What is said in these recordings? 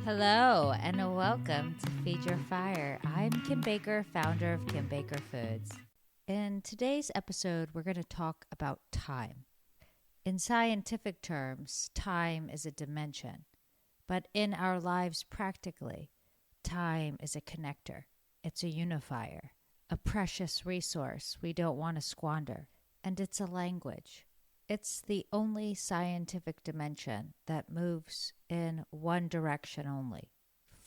Hello and welcome to Feed Your Fire. I'm Kim Baker, founder of Kim Baker Foods. In today's episode, we're going to talk about time. In scientific terms, time is a dimension, but in our lives practically, time is a connector. It's a unifier, a precious resource we don't want to squander, and it's a language. It's the only scientific dimension that moves in one direction only,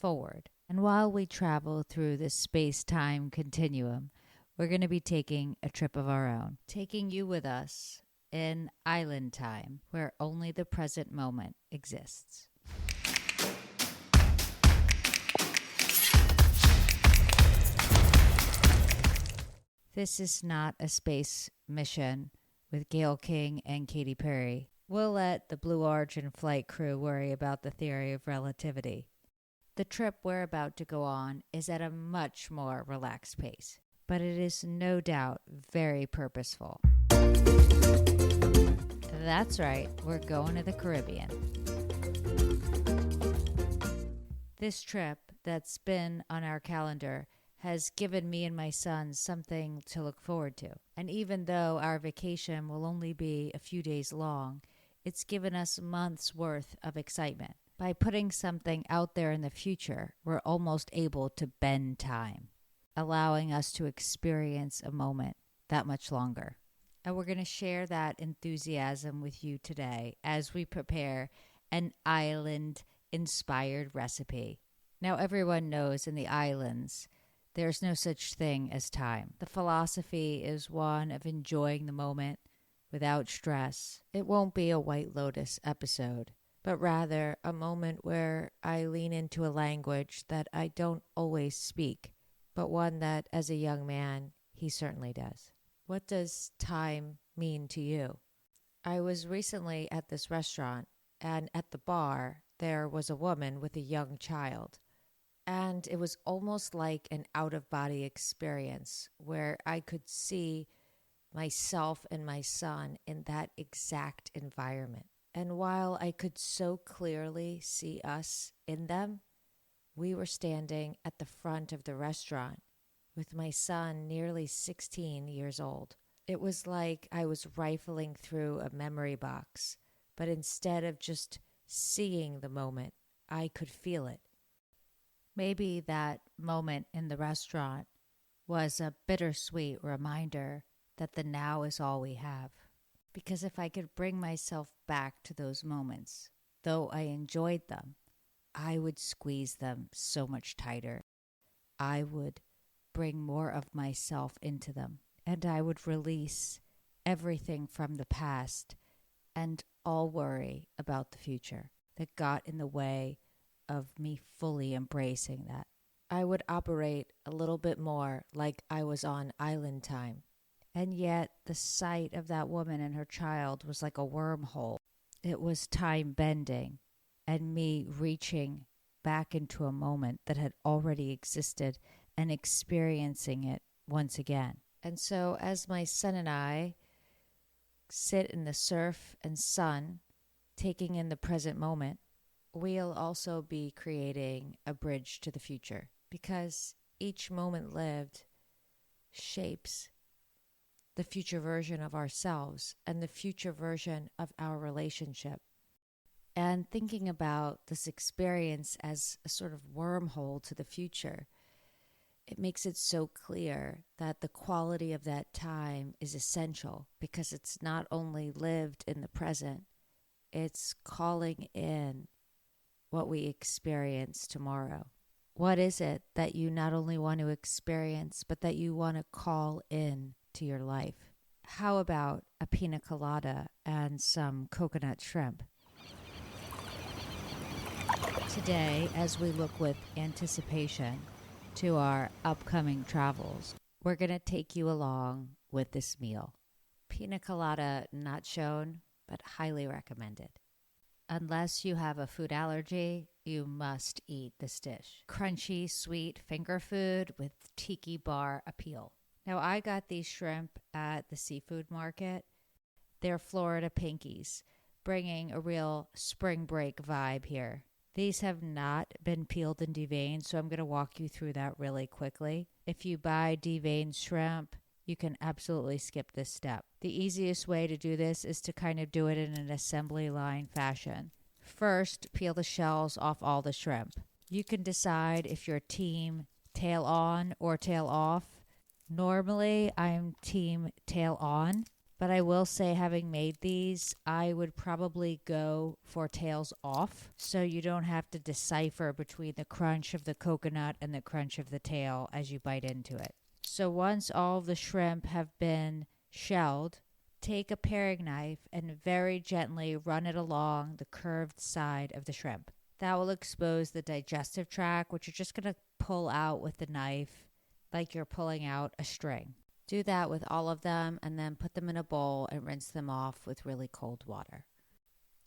forward. And while we travel through this space-time continuum, we're going to be taking a trip of our own, taking you with us in island time, where only the present moment exists. This is not a space mission with Gail King and Katy Perry. We'll let the Blue Origin flight crew worry about the theory of relativity. The trip we're about to go on is at a much more relaxed pace, but it is no doubt very purposeful. That's right, we're going to the Caribbean. This trip that's been on our calendar has given me and my son something to look forward to. And even though our vacation will only be a few days long, it's given us months worth of excitement. By putting something out there in the future, we're almost able to bend time, allowing us to experience a moment that much longer. And we're going to share that enthusiasm with you today as we prepare an island-inspired recipe. Now, everyone knows in the islands, there's no such thing as time. The philosophy is one of enjoying the moment without stress. It won't be a White Lotus episode, but rather a moment where I lean into a language that I don't always speak, but one that, as a young man, he certainly does. What does time mean to you? I was recently at this restaurant, and at the bar, there was a woman with a young child. And it was almost like an out-of-body experience where I could see myself and my son in that exact environment. And while I could so clearly see us in them, we were standing at the front of the restaurant with my son nearly 16 years old. It was like I was rifling through a memory box, but instead of just seeing the moment, I could feel it. Maybe that moment in the restaurant was a bittersweet reminder that the now is all we have. Because if I could bring myself back to those moments, though I enjoyed them, I would squeeze them so much tighter. I would bring more of myself into them, and I would release everything from the past and all worry about the future that got in the way of me fully embracing that. I would operate a little bit more like I was on island time. And yet the sight of that woman and her child was like a wormhole. It was time bending and me reaching back into a moment that had already existed and experiencing it once again. And so as my son and I sit in the surf and sun, taking in the present moment, we'll also be creating a bridge to the future, because each moment lived shapes the future version of ourselves and the future version of our relationship. And thinking about this experience as a sort of wormhole to the future, it makes it so clear that the quality of that time is essential, because it's not only lived in the present, it's calling in what we experience tomorrow. What is it that you not only want to experience, but that you want to call in to your life? How about a pina colada and some coconut shrimp? Today, as we look with anticipation to our upcoming travels, we're going to take you along with this meal. Pina colada not shown, but highly recommended. Unless you have a food allergy, you must eat this dish. Crunchy, sweet finger food with tiki bar appeal. Now, I got these shrimp at the seafood market. They're Florida pinkies, bringing a real spring break vibe here. These have not been peeled and deveined, so I'm going to walk you through that really quickly. If you buy deveined shrimp, you can absolutely skip this step. The easiest way to do this is to kind of do it in an assembly line fashion. First, peel the shells off all the shrimp. You can decide if you're team tail on or tail off. Normally, I'm team tail on, but I will say, having made these, I would probably go for tails off so you don't have to decipher between the crunch of the coconut and the crunch of the tail as you bite into it. So once all of the shrimp have been shelled, take a paring knife and very gently run it along the curved side of the shrimp. That will expose the digestive tract, which you're just going to pull out with the knife like you're pulling out a string. Do that with all of them and then put them in a bowl and rinse them off with really cold water.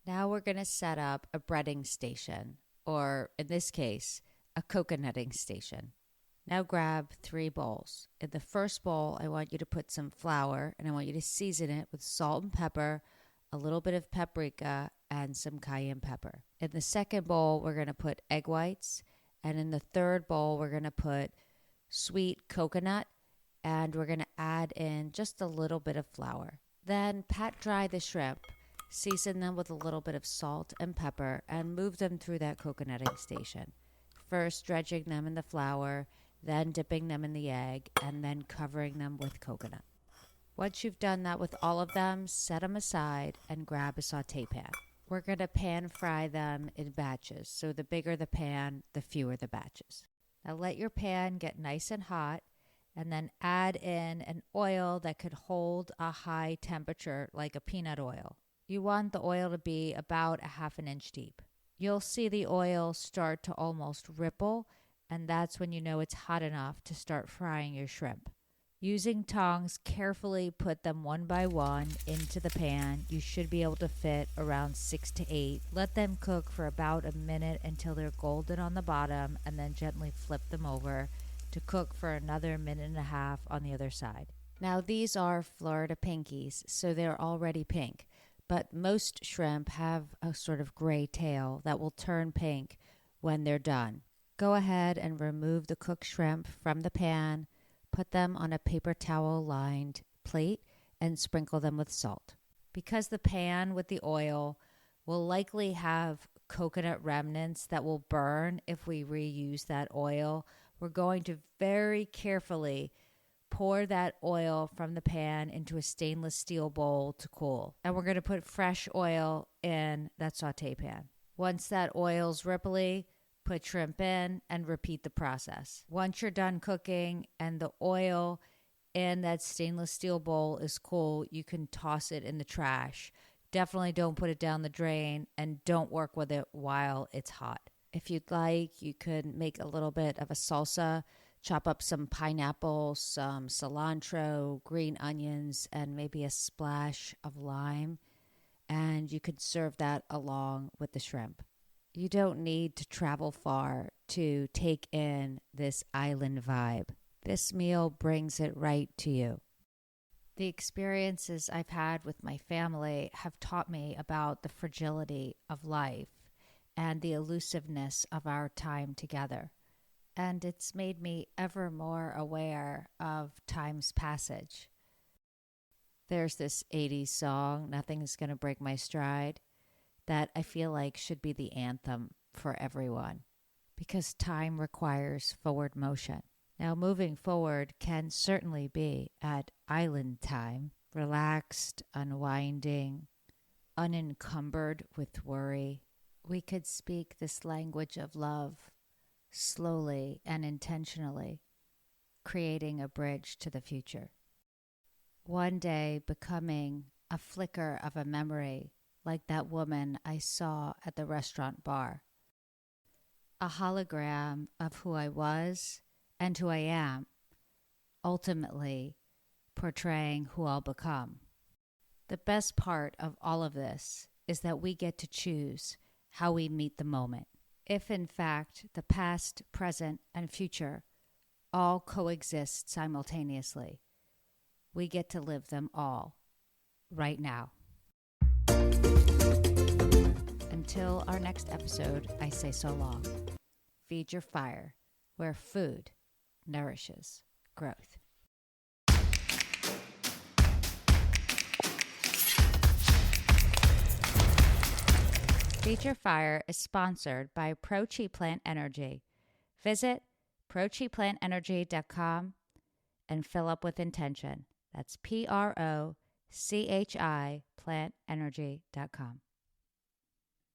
Now we're going to set up a breading station, or in this case, a coconutting station. Now grab 3 bowls. In the first bowl, I want you to put some flour and I want you to season it with salt and pepper, a little bit of paprika, and some cayenne pepper. In the second bowl, we're going to put egg whites, and in the third bowl, we're going to put sweet coconut, and we're going to add in just a little bit of flour. Then pat dry the shrimp, season them with a little bit of salt and pepper, and move them through that coconutting station. First dredging them in the flour, then dipping them in the egg, and then covering them with coconut. Once you've done that with all of them, set them aside and grab a saute pan. We're going to pan fry them in batches, so the bigger the pan, the fewer the batches. Now let your pan get nice and hot, and then add in an oil that could hold a high temperature like a peanut oil. You want the oil to be about a half an inch deep. You'll see the oil start to almost ripple, and that's when you know it's hot enough to start frying your shrimp. Using tongs, carefully put them one by one into the pan. You should be able to fit around 6 to 8. Let them cook for about a minute until they're golden on the bottom, and then gently flip them over to cook for another minute and a half on the other side. Now these are Florida pinkies, so they're already pink, but most shrimp have a sort of gray tail that will turn pink when they're done. Go ahead and remove the cooked shrimp from the pan, put them on a paper towel lined plate, and sprinkle them with salt. Because the pan with the oil will likely have coconut remnants that will burn if we reuse that oil, we're going to very carefully pour that oil from the pan into a stainless steel bowl to cool. And we're going to put fresh oil in that saute pan. Once that oil's ripply, put shrimp in and repeat the process. Once you're done cooking and the oil in that stainless steel bowl is cool, you can toss it in the trash. Definitely don't put it down the drain, and don't work with it while it's hot. If you'd like, you could make a little bit of a salsa, chop up some pineapple, some cilantro, green onions, and maybe a splash of lime, and you could serve that along with the shrimp. You don't need to travel far to take in this island vibe. This meal brings it right to you. The experiences I've had with my family have taught me about the fragility of life and the elusiveness of our time together. And it's made me ever more aware of time's passage. There's this 80s song, Nothing's Gonna Break My Stride, that I feel like should be the anthem for everyone, because time requires forward motion. Now, moving forward can certainly be at island time, relaxed, unwinding, unencumbered with worry. We could speak this language of love slowly and intentionally, creating a bridge to the future. One day becoming a flicker of a memory, like that woman I saw at the restaurant bar. A hologram of who I was and who I am, ultimately portraying who I'll become. The best part of all of this is that we get to choose how we meet the moment. If in fact the past, present, and future all coexist simultaneously, we get to live them all right now. Until until our next episode, I say so long. Feed your fire, where food nourishes growth. Feed Your Fire is sponsored by Pro-Chi Plant Energy. Visit prochiplantenergy.com and fill up with intention. That's PROCHI plantenergy.com.